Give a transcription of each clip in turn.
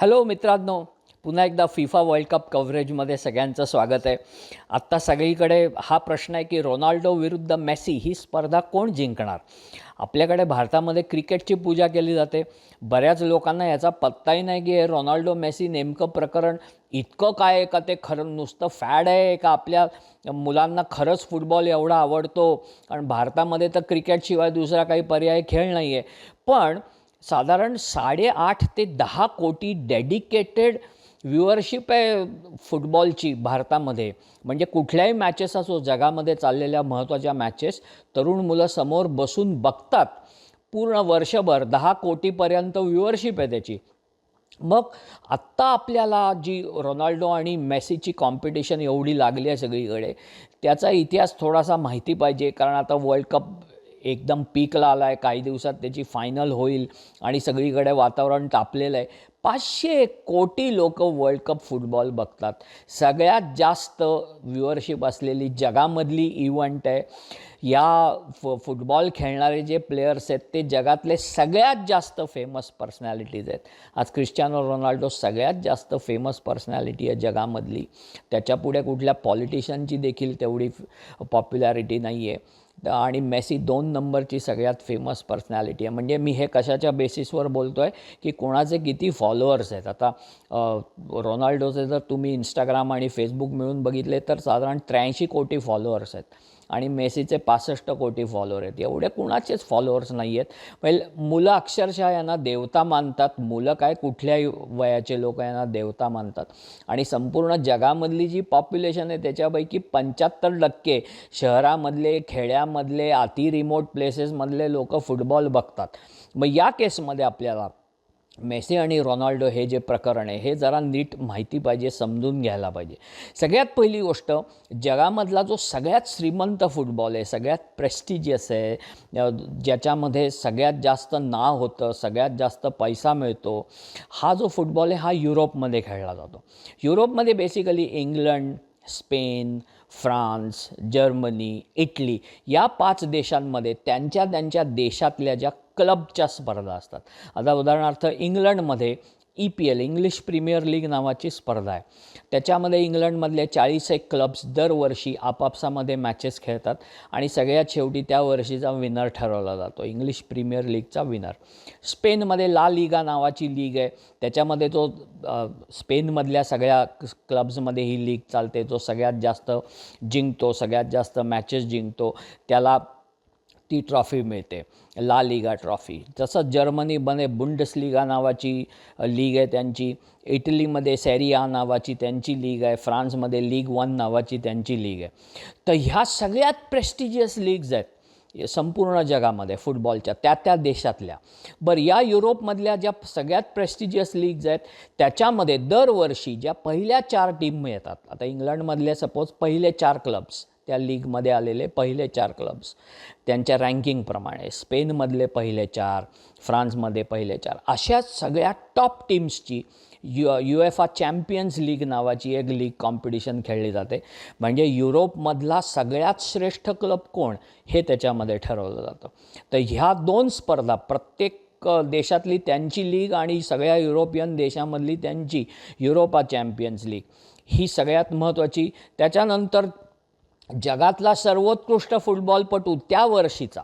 Hello मित्रांनो, पुन्हा एकदा फिफा वर्ल्ड कप कव्हरेजमध्ये सगळ्यांचं स्वागत आहे. आत्ता सगळीकडे हा प्रश्न आहे की रोनाल्डो विरुद्ध मेसी ही स्पर्धा कोण जिंकणार. आपल्याकडे भारतामध्ये क्रिकेटची पूजा केली जाते. बऱ्याच लोकांना याचा पत्ताही नाही की हे रोनाल्डो मेसी नेमकं प्रकरण इतकं काय आहे का, ते खरं नुसतं फॅड आहे का, आपल्या मुलांना खरंच फुटबॉल एवढा आवडतो. कारण भारतामध्ये तर क्रिकेटशिवाय दुसरा काही पर्याय खेळ नाही आहे. पण साधारण 8.5 ते 10 कोटी डेडिकेटेड व्ह्युअरशिप आहे फुटबॉलची भारतामध्ये. म्हणजे कुठल्याही मॅचेस असो, जगामध्ये चाललेल्या महत्त्वाच्या मॅचेस तरुण मुलं समोर बसून बघतात. पूर्ण वर्षभर 10 कोटीपर्यंत व्ह्युअरशिप आहे त्याची. मग आत्ता आपल्याला जी रोनाल्डो आणि मेसीची कॉम्पिटिशन एवढी लागली आहे सगळीकडे, त्याचा इतिहास थोडासा माहिती पाहिजे. कारण आता वर्ल्ड कप एकदम पीकला आला आहे. काही दिवसात त्याची फायनल होईल आणि सगळीकडे वातावरण तापलेलं आहे. 500 कोटी लोक वर्ल्ड कप फुटबॉल बघतात. सगळ्यात जास्त व्ह्युअरशिप असलेली जगामधली इव्हेंट आहे. या फुटबॉल खेळणारे जे प्लेयर्स आहेत ते जगातले सगळ्यात जास्त फेमस पर्सनॅलिटीज आहेत. आज क्रिस्टियानो रोनाल्डो सगळ्यात जास्त फेमस पर्सनॅलिटी आहे जगामधली. त्याच्यापुढे कुठल्या पॉलिटिशियनची देखील तेवढी पॉप्युलॅरिटी नाही आहे. आणि मेसी 2 नंबरची सगळ्यात फेमस पर्सनॅलिटी आहे. म्हणजे मी हे कशाच्या बेसिसवर बोलतो आहे की कोणाचे किती फॉलोअर्स आहेत. आता रोनाल्डोचे जर तुम्ही इंस्टाग्राम आणि फेसबुक मिळून बघितले तर साधारण 83 कोटी फॉलोअर्स आहेत आणि मेसीचे 65 कोटी फॉलोअर आहेत. एवढे कुणाचेच फॉलोअर्स नाही आहेत. म्हणजे मुलं अक्षरशः यांना देवता मानतात. मुलं काय, कुठल्याही वयाचे लोक यांना देवता मानतात. आणि संपूर्ण जगामधली जी पॉप्युलेशन आहे त्याच्यापैकी 75% शहरामधले, खेड्यामधले, अति रिमोट प्लेसेसमधले लोक फुटबॉल बघतात. मग या केसमध्ये आपल्याला मेसी आणि रोनाल्डो हे जे प्रकरण आहे हे जरा नीट माहिती पाहिजे, समजून घ्यायला पाहिजे. सगळ्यात पहिली गोष्ट, जगामधला जो सगळ्यात श्रीमंत फुटबॉल आहे, सगळ्यात प्रेस्टिजियस आहे, ज्याच्यामध्ये सगळ्यात जास्त नाव होतं, सगळ्यात जास्त पैसा मिळतो, हा जो फुटबॉल आहे हा युरोपमध्ये खेळला जातो. युरोपमध्ये basically England, Spain, France, Germany, Italy या 5 देशांमध्ये त्यांच्या त्यांच्या देशातल्या ज्या क्लबच्या स्पर्धा असतात. आता उदाहरणार्थ इंग्लंडमध्ये EPL, इंग्लिश प्रीमियर लीग नावाची स्पर्धा आहे. त्याच्यामध्ये इंग्लंडमधले 41 क्लब्स दरवर्षी आपापसामध्ये मॅचेस खेळतात आणि सगळ्यात शेवटी त्या वर्षीचा विनर ठरवला जातो, इंग्लिश प्रीमियर लीगचा विनर. स्पेनमध्ये ला लिगा नावाची लीग आहे. त्याच्यामध्ये तो स्पेनमधल्या सगळ्या क्लब्समध्ये ही लीग चालते. जो सगळ्यात जास्त जिंकतो, सगळ्यात जास्त मॅचेस जिंकतो, त्याला ती ट्रॉफी मिळते, ला लिगा ट्रॉफी. तसंच जर्मनीमध्ये बुंडसलिगा नावाची लीग आहे त्यांची. इटलीमध्ये सेरिया नावाची त्यांची लीग आहे. फ्रान्समध्ये लीग 1 नावाची त्यांची लीग आहे. तर ह्या सगळ्यात प्रेस्टिजियस लीग्ज आहेत संपूर्ण जगामध्ये फुटबॉलच्या, त्या देशातल्या. बरं, या युरोपमधल्या ज्या सगळ्यात प्रेस्टिजियस लीग्ज आहेत त्याच्यामध्ये दरवर्षी ज्या पहिल्या 4 टीम येतात, आता इंग्लंडमधले सपोज पहिले 4 क्लब्स, त्या लीगमध्ये आलेले पहिले 4 क्लब्स त्यांच्या रँकिंगप्रमाणे, स्पेनमधले पहिले 4, फ्रान्समध्ये पहिले 4, अशा सगळ्या टॉप टीम्सची UEFA चॅम्पियन्स लीग नावाची एक लीग कॉम्पिटिशन खेळली जाते. म्हणजे युरोपमधला सगळ्यात श्रेष्ठ क्लब कोण हे त्याच्यामध्ये ठरवलं जातं. तर ह्या 2 स्पर्धा, प्रत्येक देशातली त्यांची लीग आणि सगळ्या युरोपियन देशामधली त्यांची युरोपा चॅम्पियन्स लीग, ही सगळ्यात महत्त्वाची. त्याच्यानंतर जगातला सर्वोत्कृष्ट फुटबॉलपटू त्या वर्षीचा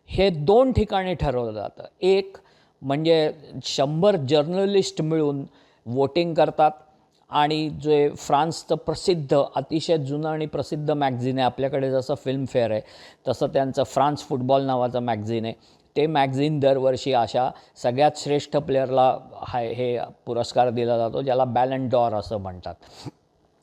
हे 2 ठिकाणी ठरवलं जातं. एक म्हणजे 100 जर्नलिस्ट मिळून वोटिंग करतात आणि जे फ्रान्सचं प्रसिद्ध, अतिशय जुनं आणि प्रसिद्ध मॅगझिन आहे, आपल्याकडे जसं फिल्मफेअर आहे तसं त्यांचं फ्रान्स फुटबॉल नावाचं मॅगझिन आहे. ते मॅगझिन दरवर्षी अशा सगळ्यात श्रेष्ठ प्लेअरला हे पुरस्कार दिला जातो, ज्याला बॅलन डॉर असं म्हणतात,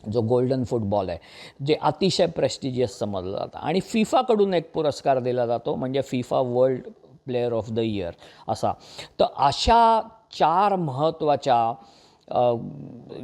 जो गोल्डन फुटबॉल आहे, जे अतिशय प्रेस्टिजियस समजलं जातं. आणि फिफाकडून एक पुरस्कार दिला जातो, म्हणजे FIFA world player of the year असा. तर अशा 4 महत्त्वाच्या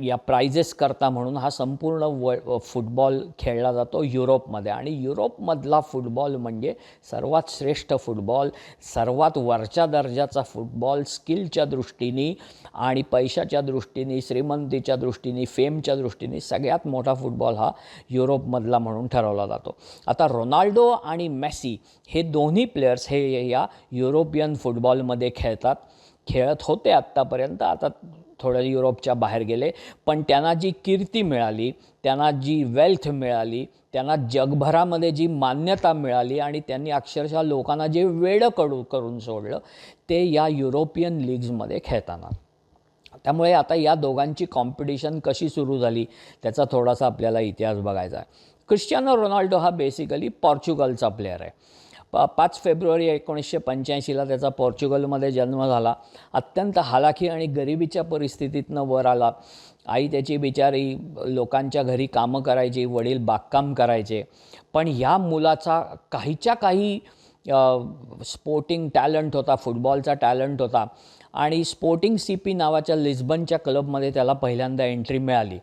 या प्राइजेस करता म्हणून हा संपूर्ण फुटबॉल खेळला जातो युरोपमध्ये. आणि युरोपमधला फुटबॉल म्हणजे सर्वात श्रेष्ठ फुटबॉल, सर्वात वरच्या दर्जाचा फुटबॉल, स्किलच्या दृष्टीने आणि पैशाच्या दृष्टीने, श्रीमंतीच्या दृष्टीने, फेमच्या दृष्टीने सगळ्यात मोठा फुटबॉल हा युरोपमधला म्हणून ठरवला जातो. आता रोनाल्डो आणि मेसी हे दोन्ही प्लेयर्स हे या युरोपियन फुटबॉलमध्ये खेळत होते आत्तापर्यंत. आता थोडं युरोपच्या बाहेर गेले, पण त्यांना जी कीर्ती मिळाली, त्यांना जी वेल्थ मिळाली, त्यांना जगभरामध्ये जी मान्यता मिळाली आणि त्यांनी अक्षरशः लोकांना जे वेडं करून सोडलं ते या युरोपियन लीग्समध्ये खेळताना. त्यामुळे आता या दोघांची कॉम्पिटिशन कशी सुरू झाली त्याचा थोडासा आपल्याला इतिहास बघायचा आहे. क्रिस्टियानो रोनाल्डो हा बेसिकली पोर्चुगलचा प्लेअर आहे. 5 फेब्रुवारी 1985ला त्याचा पोर्चुगलमध्ये जन्म झाला. अत्यंत हालाखी आणि गरिबीच्या परिस्थितीतनं वर आला. आई त्याची बिचारी लोकांच्या घरी कामं करायची, वडील बागकाम करायचे. पण ह्या मुलाचा काहीच्या काही स्पोर्टिंग टॅलेंट होता, फुटबॉलचा टॅलेंट होता आणि स्पोर्टिंग CP नावाच्या लिस्बनच्या क्लबमध्ये त्याला पहिल्यांदा एंट्री मिळाली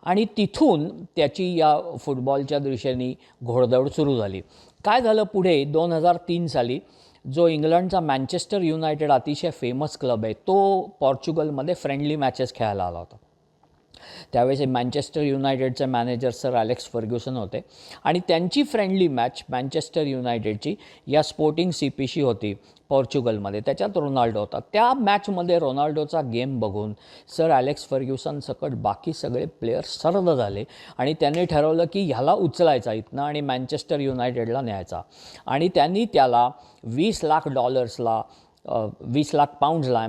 आणि तिथून त्याची या फुटबॉलच्या दिशेने घोडदौड सुरू झाली. काय झालं पुढे 2003 साली जो इंग्लंडचा मँचेस्टर युनायटेड अतिशय फेमस क्लब आहे तो पोर्चुगलमध्ये फ्रेंडली मॅचेस खेळायला आला होता. त्यावेळेस मँचेस्टर युनायटेडचे मॅनेजर सर ॲलेक्स फर्ग्युसन होते आणि त्यांची फ्रेंडली मॅच मँचेस्टर युनायटेडची या स्पोर्टिंग CPशी होती पोर्चुगलमध्ये. त्याच्यात रोनाल्डो होता. त्या मॅचमध्ये रोनाल्डोचा गेम बघून सर ॲलेक्स फर्ग्युसन सकट बाकी सगळे प्लेयर्स सर्द झाले आणि त्यांनी ठरवलं की ह्याला उचलायचा इथनं आणि मँचेस्टर युनायटेडला न्यायचा आणि त्यांनी त्याला $20 लाख 20 लाख पाऊंड्सला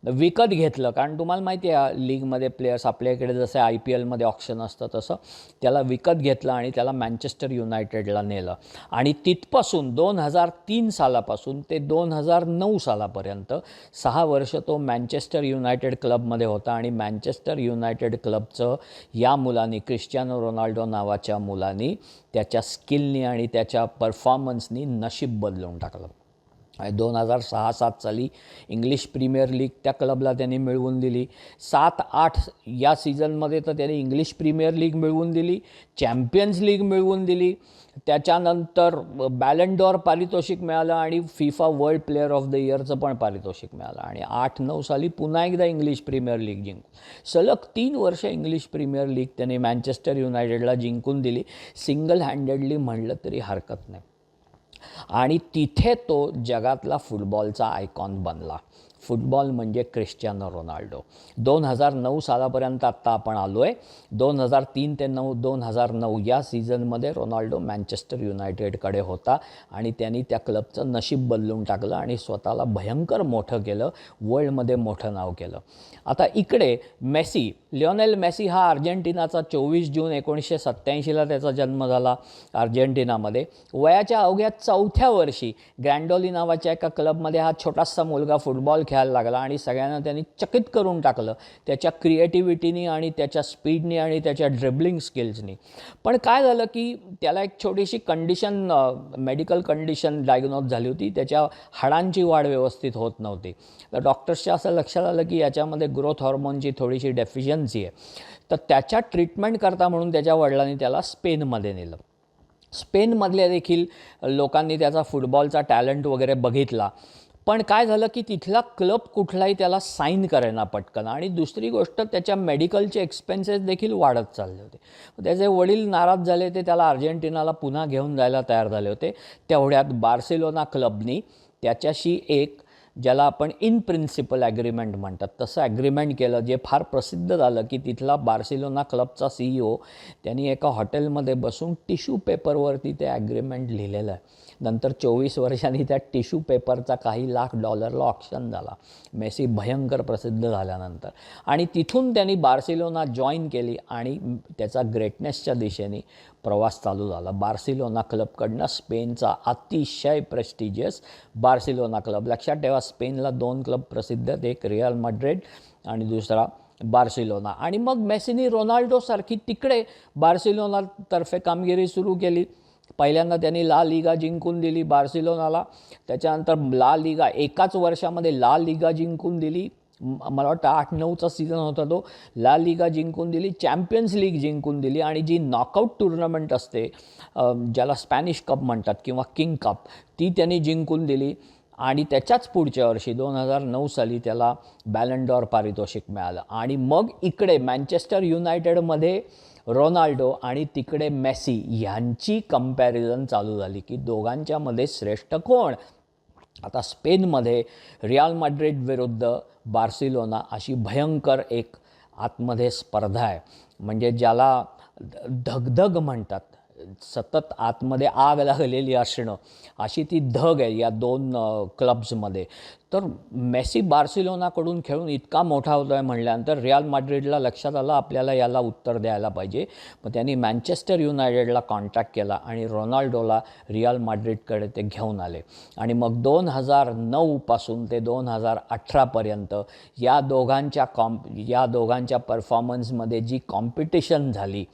विकत घेतलं. कारण तुम्हाला माहिती आहे लीगमध्ये प्लेयर्स आपल्या इकडे जसं IPLमध्ये ऑप्शन असतं तसं त्याला विकत घेतलं आणि त्याला मँचेस्टर युनायटेडला नेलं आणि तिथपासून 2003 सालापासून ते 2009 सालापर्यंत 6 वर्ष तो मँचेस्टर युनायटेड क्लबमध्ये होता आणि मँचेस्टर युनायटेड क्लबचं या मुलांनी क्रिस्टियानो रोनाल्डो नावाच्या मुलांनी त्याच्या स्किलनी आणि त्याच्या परफॉर्मन्सनी नशीब बदलून टाकलं. 2006-07 साली इंग्लिश प्रीमियर लीग त्या क्लबला त्यांनी मिळवून दिली. 7-8 या सीझनमध्ये तर त्याने इंग्लिश प्रीमियर लीग मिळवून दिली, चॅम्पियन्स लीग मिळवून दिली. त्याच्यानंतर बॅलन डॉर पारितोषिक मिळालं आणि FIFA world player of the इयरचं पण पारितोषिक मिळालं आणि 8-9 साली पुन्हा एकदा इंग्लिश प्रीमियर लीग सलग 3 वर्ष इंग्लिश प्रीमियर लीग त्याने मँचेस्टर युनायटेडला जिंकून दिली. सिंगल हँडेडली म्हणलं तरी हरकत नाही आणि तिथे तो जगातला फुटबॉलचा आयकॉन बनला. फुटबॉल म्हणजे क्रिस्टियानो रोनाल्डो. 2009 सालापर्यंत आत्ता आपण आलो आहे. 2003 ते 2009 या सीझनमध्ये रोनाल्डो मँचेस्टर युनायटेडकडे होता आणि त्यांनी त्या क्लबचं नशीब बदलून टाकलं आणि स्वतःला भयंकर मोठं केलं, वर्ल्डमध्ये मोठं नाव केलं. आता इकडे लिओनेल मेसी हा अर्जेंटिनाचा 24 जून 1987ला त्याचा जन्म झाला अर्जेंटिनामध्ये. वयाच्या अवघ्या 4थ्या वर्षी ग्रँडोली नावाच्या एका क्लबमध्ये हा छोटासा मुलगा फुटबॉल खेळायला लागला आणि सगळ्यांना त्यांनी चकित करून टाकलं त्याच्या क्रिएटिव्हिटीनी आणि त्याच्या स्पीडनी आणि त्याच्या ड्रिबलिंग स्किल्सनी. पण काय झालं की त्याला एक छोटीशी मेडिकल कंडिशन डायग्नोज झाली होती. त्याच्या हाडांची वाढ व्यवस्थित होत नव्हती. तर डॉक्टर्सच्या असं लक्षात आलं की याच्यामध्ये ग्रोथ हॉर्मोनची थोडीशी डेफिशियन्सी आहे. तर त्याच्या ट्रीटमेंट करता म्हणून त्याच्या वडिलांनी त्याला स्पेनमध्ये नेलं. स्पेनमधल्या देखील लोकांनी त्याचा फुटबॉलचा टॅलेंट वगैरे बघितला. पण काय झालं की तिथला क्लब कुठलाही त्याला साईन करेना पटकन आणि दुसरी गोष्ट त्याच्या मेडिकलचे एक्सपेन्सेस देखील वाढत चालले होते. त्याचे वडील नाराज झाले, ते त्याला अर्जेंटिनाला पुन्हा घेऊन जायला तयार झाले होते. तेवढ्यात बार्सिलोना क्लबनी त्याच्याशी एक ज्याला आपण इन प्रिन्सिपल ॲग्रीमेंट म्हणतात तसं ॲग्रीमेंट केलं, जे फार प्रसिद्ध झालं की तिथला बार्सिलोना क्लबचा CEO त्यांनी एका हॉटेलमध्ये बसून टिश्यू पेपरवरती ते ॲग्रीमेंट लिहिलेलं आहे. नंतर 24 वर्षांनी त्या टिश्यू पेपरचा काही लाख डॉलरला ऑक्शन झाला मेसी भयंकर प्रसिद्ध झाल्यानंतर आणि तिथून त्यांनी बार्सिलोना जॉईन केली आणि त्याचा ग्रेटनेसच्या दिशेने प्रवास चालू झाला. बार्सिलोना क्लबकडनं स्पेनचा अतिशय प्रेस्टिजियस बार्सिलोना क्लब. लक्षात ठेवा स्पेनला 2 क्लब प्रसिद्ध आहेत, एक रिअल मॅड्रिड आणि दुसरा बार्सिलोना. आणि मग मेसीनी रोनाल्डोसारखी तिकडे बार्सिलोनातर्फे कामगिरी सुरू केली. पहिल्यांदा त्यांनी ला लिगा जिंकून दिली बार्सिलोनाला. त्याच्यानंतर ला लिगा एकाच वर्षामध्ये ला लिगा जिंकून दिली. मला वाटतं 8-9चा सीझन होता तो. ला लिगा जिंकून दिली, चॅम्पियन्स लीग जिंकून दिली आणि जी नॉकआउट टुर्नामेंट असते ज्याला स्पॅनिश कप म्हणतात किंवा किंग कप, ती त्यांनी जिंकून दिली. आणि त्याच्याच पुढच्या वर्षी 2009 साली त्याला बॅलन डॉर पारितोषिक मिळालं. आणि मग इकडे मँचेस्टर युनायटेडमध्ये रोनाल्डो आणि तिकडे मेसी ह्यांची कंपॅरिझन चालू झाली की दोघांच्यामध्ये श्रेष्ठ कोण. आता स्पेनमध्ये रियाल माड्रिड विरुद्ध बार्सिलोना अशी भयंकर एक आतमध्ये स्पर्धा आहे, म्हणजे ज्याला धगधग म्हणतात, सतत आतमध्ये आग लागलेली असणं, अशी ती धग आहे या दोन क्लब्समध्ये. तर मेसी बार्सिलोनाकडून खेळून इतका मोठा होतो आहे म्हणल्यानंतर रियाल माड्रिडला लक्षात आलं आपल्याला याला उत्तर द्यायला पाहिजे. मग त्यांनी मँचेस्टर युनायटेडला कॉन्टॅक्ट केला आणि रोनाल्डोला रियाल माड्रिडकडे ते घेऊन आले. आणि मग 2009पासून ते 2018पर्यंत या दोघांच्या परफॉर्मन्समध्ये जी कॉम्पिटिशन झाली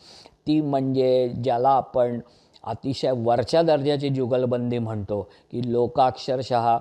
ती म्हणजे ज्याला आपण अतिशय वरच्या दर्जाची जुगलबंदी म्हणतो, की लोक अक्षरशः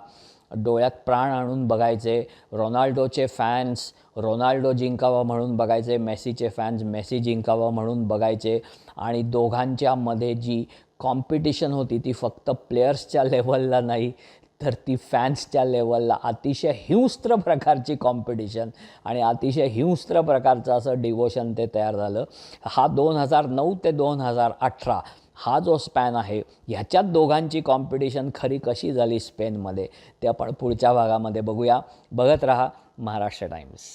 डोळ्यात प्राण आणून बघायचे. रोनाल्डोचे फॅन्स रोनाल्डो जिंकावा म्हणून बघायचे, मेसीचे फॅन्स मेसी जिंकावा म्हणून बघायचे. आणि दोघांच्यामध्ये जी कॉम्पिटिशन होती ती फक्त प्लेयर्सच्या लेवलला नाही, तर ती फॅन्सच्या लेवलला अतिशय हिंस्त्र प्रकारची कॉम्पिटिशन आणि अतिशय हिंस्त्र प्रकारचं असं डिवोशन ते तयार झालं. हा 2009 ते 2018 हा जो स्पॅन आहे, ह्याच्यात दोघांची कॉम्पिटिशन खरी कशी झाली स्पेनमध्ये ते आपण पुढच्या भागामध्ये बघूया. बघत रहा महाराष्ट्र टाइम्स.